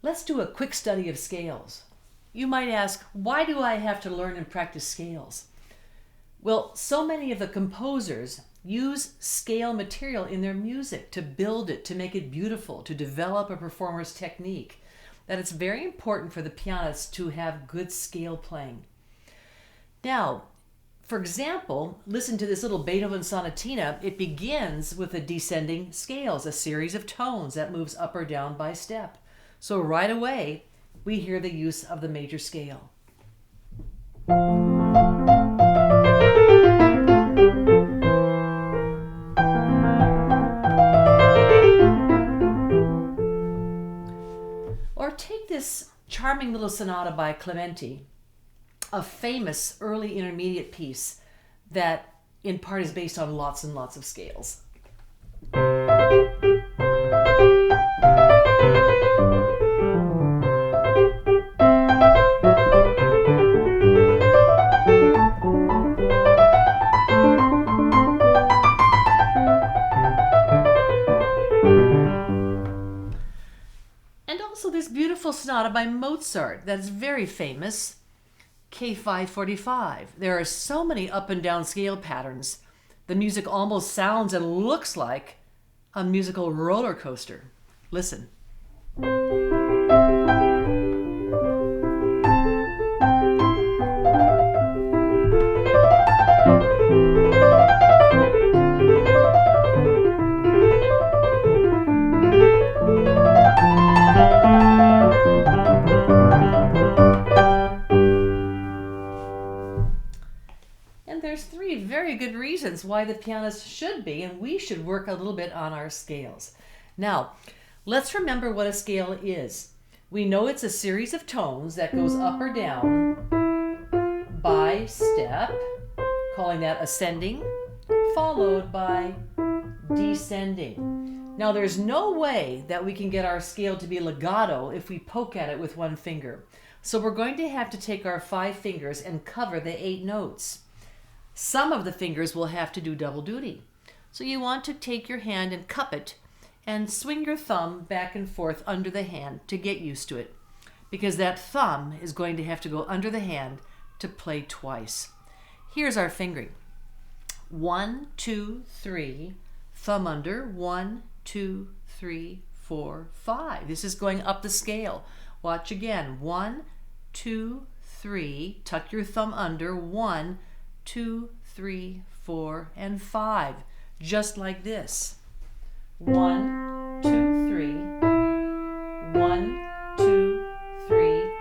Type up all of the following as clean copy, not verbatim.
Let's do a quick study of scales. You might ask, why do I have to learn and practice scales? Well, so many of the composers use scale material in their music to build it, to make it beautiful, to develop a performer's technique, that it's very important for the pianist to have good scale playing. Now, for example, listen to this little Beethoven sonatina. It begins with a descending scales, a series of tones that moves up or down by step. So right away, we hear the use of the major scale. Or take this charming little sonata by Clementi, a famous early intermediate piece that in part is based on lots and lots of scales. And also this beautiful sonata by Mozart that is very famous, K545. There are so many up and down scale patterns. The music almost sounds and looks like a musical roller coaster. Listen. There's three very good reasons why the pianist should be, and we should work a little bit on our scales. Now, let's remember what a scale is. We know it's a series of tones that goes up or down by step, calling that ascending, followed by descending. Now, there's no way that we can get our scale to be legato if we poke at it with one finger. So we're going to have to take our 5 fingers and cover the 8 notes. Some of the fingers will have to do double duty. So you want to take your hand and cup it and swing your thumb back and forth under the hand to get used to it, because that thumb is going to have to go under the hand to play twice. Here's our fingering. 1, 2, 3, thumb under, 1, 2, 3, 4, 5. This is going up the scale. Watch again. 1, 2, 3, tuck your thumb under, 1, 2, 3, 4, and 5. Just like this. 1, 2, 3. 1, 2, 3,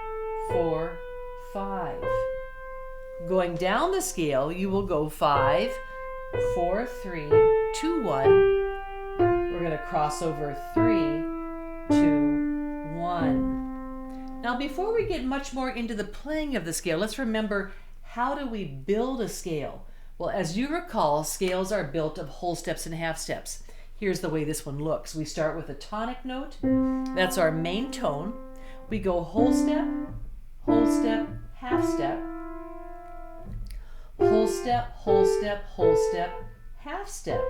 4, 5. Going down the scale, you will go 5, 4, 3, 2, 1. We're going to cross over 3, 2, 1. Now, before we get much more into the playing of the scale, let's remember, how do we build a scale? Well, as you recall, scales are built of whole steps and half steps. Here's the way this one looks. We start with a tonic note. That's our main tone. We go whole step, half step, whole step, whole step, whole step, half step.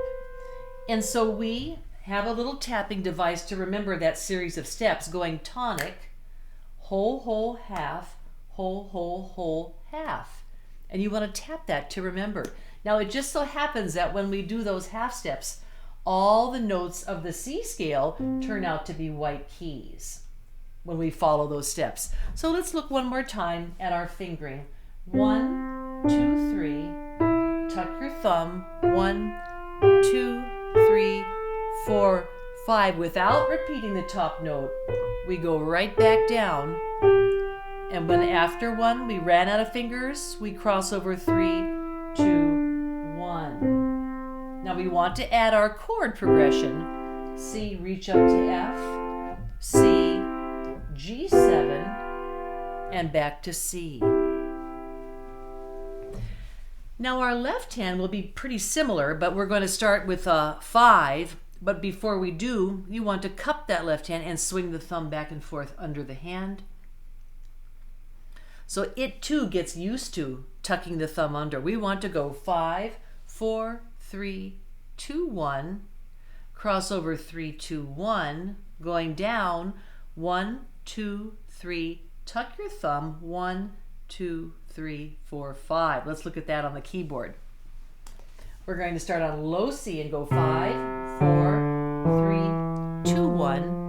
And so we have a little tapping device to remember that series of steps, going tonic, whole, whole, half, whole, whole, whole, half. And you want to tap that to remember. Now, it just so happens that when we do those half steps, all the notes of the C scale turn out to be white keys when we follow those steps. So let's look one more time at our fingering. 1, 2, 3. Tuck your thumb. 1, 2, 3, 4, 5. Without repeating the top note, we go right back down. And when after 1 we ran out of fingers, we cross over 3, 2, 1. Now we want to add our chord progression. C, reach up to F, C, G7, and back to C. Now our left hand will be pretty similar, but we're going to start with 5. But before we do, you want to cup that left hand and swing the thumb back and forth under the hand. So it too gets used to tucking the thumb under. We want to go 5, 4, 3, 2, 1, cross over 3, 2, 1, going down 1, 2, 3. Tuck your thumb. 1, 2, 3, 4, 5. Let's look at that on the keyboard. We're going to start on low C and go 5, 4, 3, 2, 1.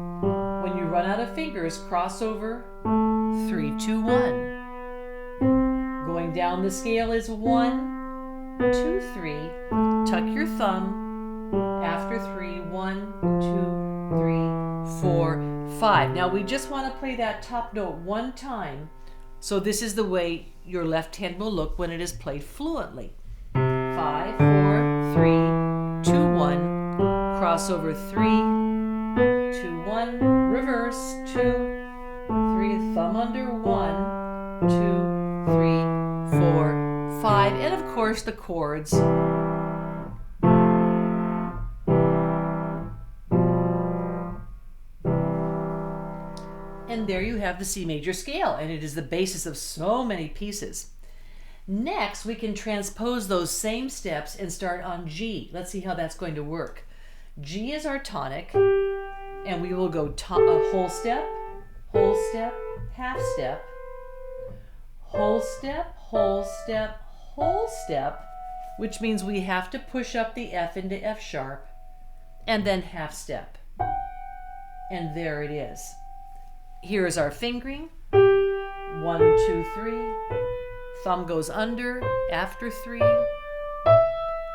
When you run out of fingers, cross over 3, 2, 1. Going down the scale is 1, 2, 3. Tuck your thumb. After 3, 1, 2, 3, 4, 5. Now we just want to play that top note one time. So this is the way your left hand will look when it is played fluently. 5, 4, 3, 2, 1. Cross over 3, 2, 1. Reverse 2, 3. Thumb under 1, 2, 3, 4, 5. And of course the chords. And there you have the C major scale, and it is the basis of so many pieces. Next, we can transpose those same steps and start on G. Let's see how that's going to work. G is our tonic, and we will go whole step, half step, whole step, whole step, whole step, which means we have to push up the F into F sharp, and then half step. And there it is. Here is our fingering. 1, 2, 3. Thumb goes under after 3.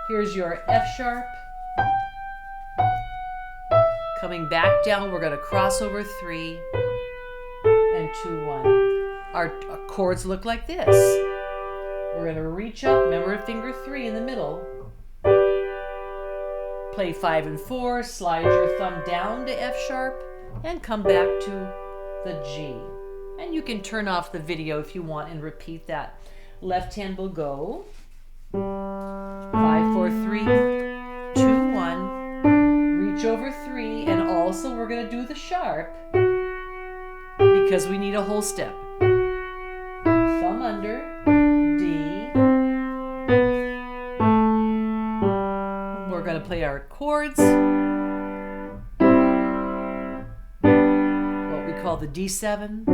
Here's your F sharp. Coming back down, we're going to cross over 3 and 2, 1. Our chords look like this. We're going to reach up, remember finger 3 in the middle. Play 5 and 4, slide your thumb down to F sharp, and come back to the G. And you can turn off the video if you want and repeat that. Left hand will go 5, 4, 3, 2, 1. Reach over 3, and also we're going to do the sharp because we need a whole step. Thumb under, D. We're going to play our chords. Called the D7.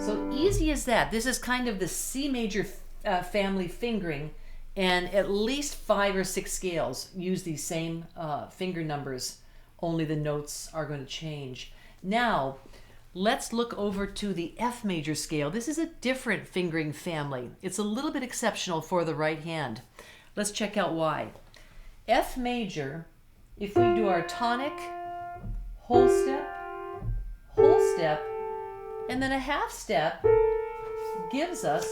So easy as that. This is kind of the C major family fingering, and at least 5 or 6 scales use these same finger numbers, only the notes are going to change. Now let's look over to the F major scale. This is a different fingering family. It's a little bit exceptional for the right hand. Let's check out why. F major, if we do our tonic, whole step, and then a half step, gives us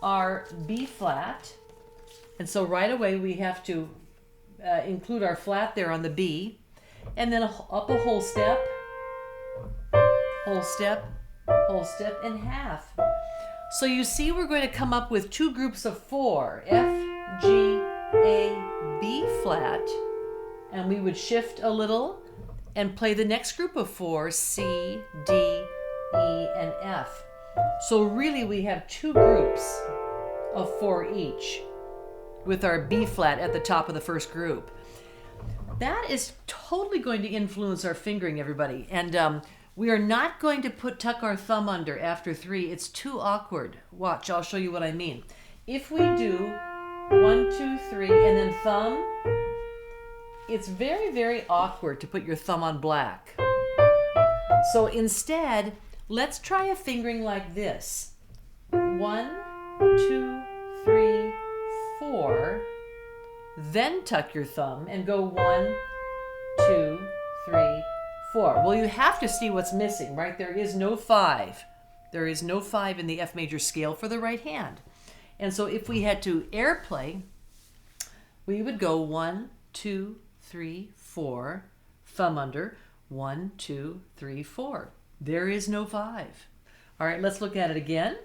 our B flat. And so right away we have to include our flat there on the B, and then up a whole step, and half. So you see we're going to come up with 2 groups of 4, F, G, A, B flat, and we would shift a little and play the next group of 4, C, D, E, and F. So really we have 2 groups of 4 each with our B flat at the top of the first group. That is totally going to influence our fingering, everybody. And we are not going to tuck our thumb under after 3. It's too awkward. Watch, I'll show you what I mean. If we do 1, 2, 3, and then thumb, it's very, very awkward to put your thumb on black. So instead, let's try a fingering like this. 1, 2, 3, 4. Then tuck your thumb and go 1, 2, 3, 4. Well, you have to see what's missing, right? There is no 5. There is no 5 in the F major scale for the right hand. And so if we had to airplay, we would go 1, 2, 3, 4, thumb under, 1, 2, 3, 4. There is no 5. All right, let's look at it again.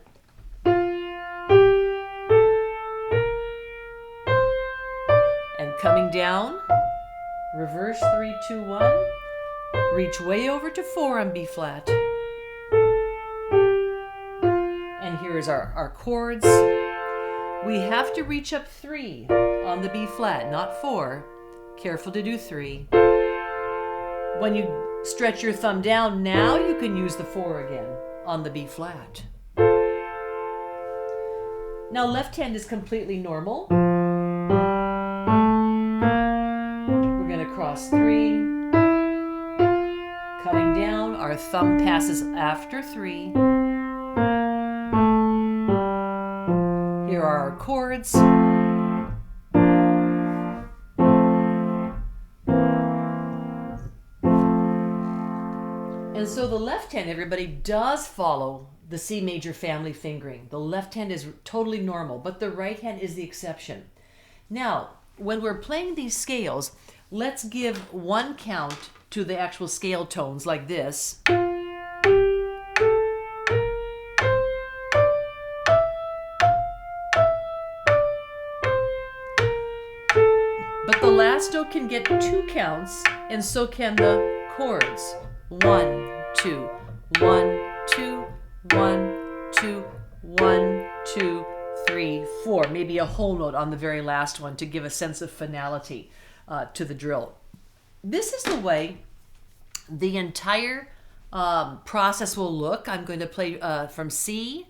And coming down, reverse 3, 2, 1. Reach way over to 4 on B flat. And here's our chords. We have to reach up 3 on the B flat, not 4. Careful to do 3. When you stretch your thumb down, now you can use the 4 again on the B flat. Now left hand is completely normal. We're going to cross 3. Cutting down, our thumb passes after 3. Here are our chords. And so the left hand, everybody, does follow the C major family fingering. The left hand is totally normal, but the right hand is the exception. Now, when we're playing these scales, let's give one count to the actual scale tones like this. But the last note can get 2 counts, and so can the chords. 1, 2, 1, 2, 1, 2, 1, 2, 3, 4. Maybe a whole note on the very last one to give a sense of finality to the drill. This is the way the entire process will look. I'm going to play from C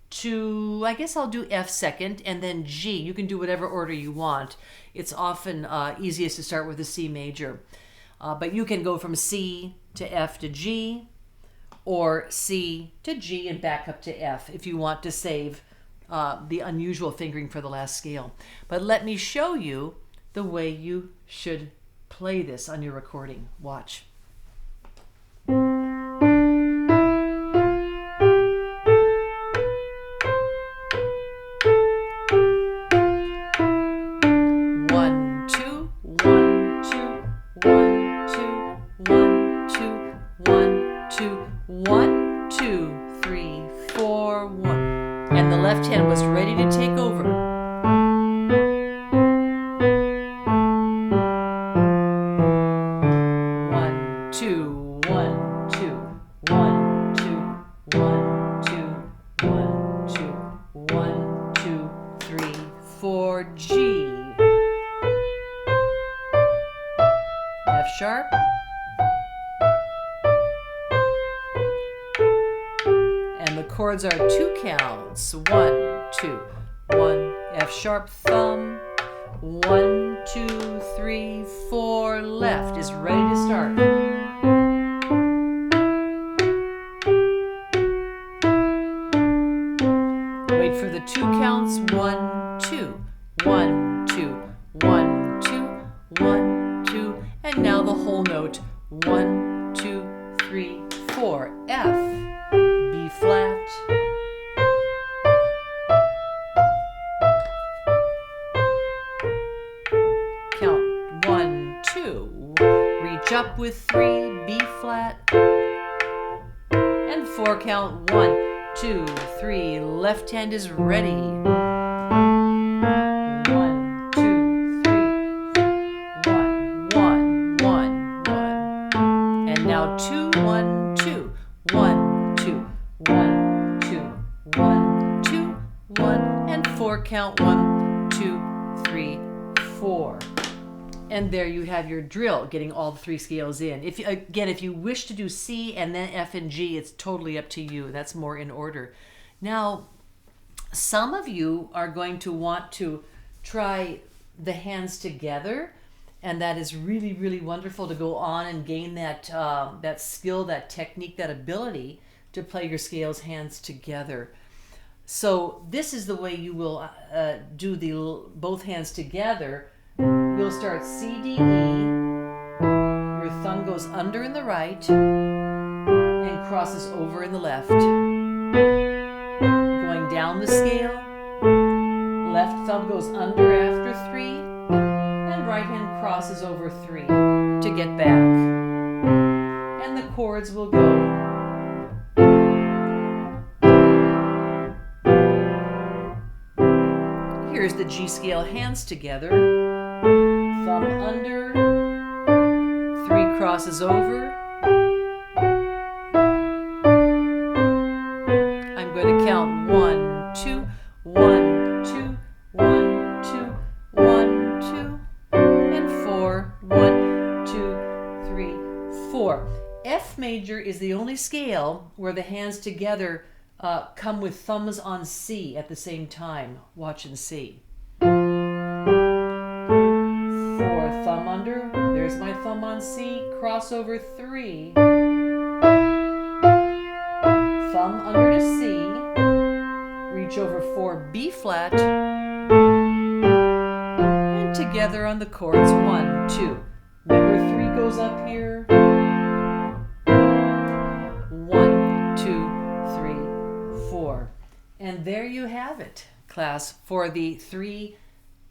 to, I guess I'll do F second, and then G. You can do whatever order you want. It's often easiest to start with the C major. But you can go from C to F to G, or C to G and back up to F if you want to save the unusual fingering for the last scale. But let me show you the way you should play this on your recording. Watch. 1, 2, 3, 4, 1. And the left hand was ready to take over. 1, 2, 1, 2, 1, 2, 1, 2, 1, 2, 1, 2, 3, 4, G. F sharp. Chords are 2 counts. 1, 2, 1, F sharp, thumb. 1, 2, 3, 4, left is ready to start. Wait for the 2 counts. 1, 2, 1, 2, 1, 2, 1, 2, and now the whole note. 1, 2, 3, 4, F. B flat. Count 1, 2. Reach up with 3, B flat. And 4 count 1, 2, 3. Left hand is ready. 1, 2, 3. 1, 1, 1, 1. And now 2, 1, 2. 1, 2. 1, 2, 1, 2, 1, and 4 count 1, 2, 3, 4. And there you have your drill, getting all the 3 scales in. If you wish to do C and then F and G, it's totally up to you. That's more in order. Now, some of you are going to want to try the hands together, and that is really, really wonderful to go on and gain that that skill, that technique, that ability to play your scales hands together. So this is the way you will do both hands together. You'll start C, D, E. Your thumb goes under in the right and crosses over in the left. Going down the scale, left thumb goes under after 3, and right hand crosses over 3 to get back. And the chords will go. Here's the G scale, hands together, thumb under, 3 crosses over. I'm going to count 1, 2, 1, 2, 1, 2, 1, 2, and 4, 1, 2, 3, 4. F major is the only scale where the hands together come with thumbs on C at the same time. Watch and see. 4, thumb under. There's my thumb on C. Cross over 3. Thumb under to C. Reach over 4, B flat. And together on the chords 1, 2. Remember 3 goes up here. 1, 2, 3, 4. And there you have it, class, for the 3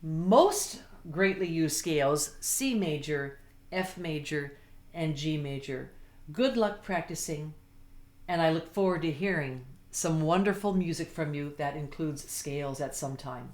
most greatly used scales, C major, F major, and G major. Good luck practicing, and I look forward to hearing some wonderful music from you that includes scales at some time.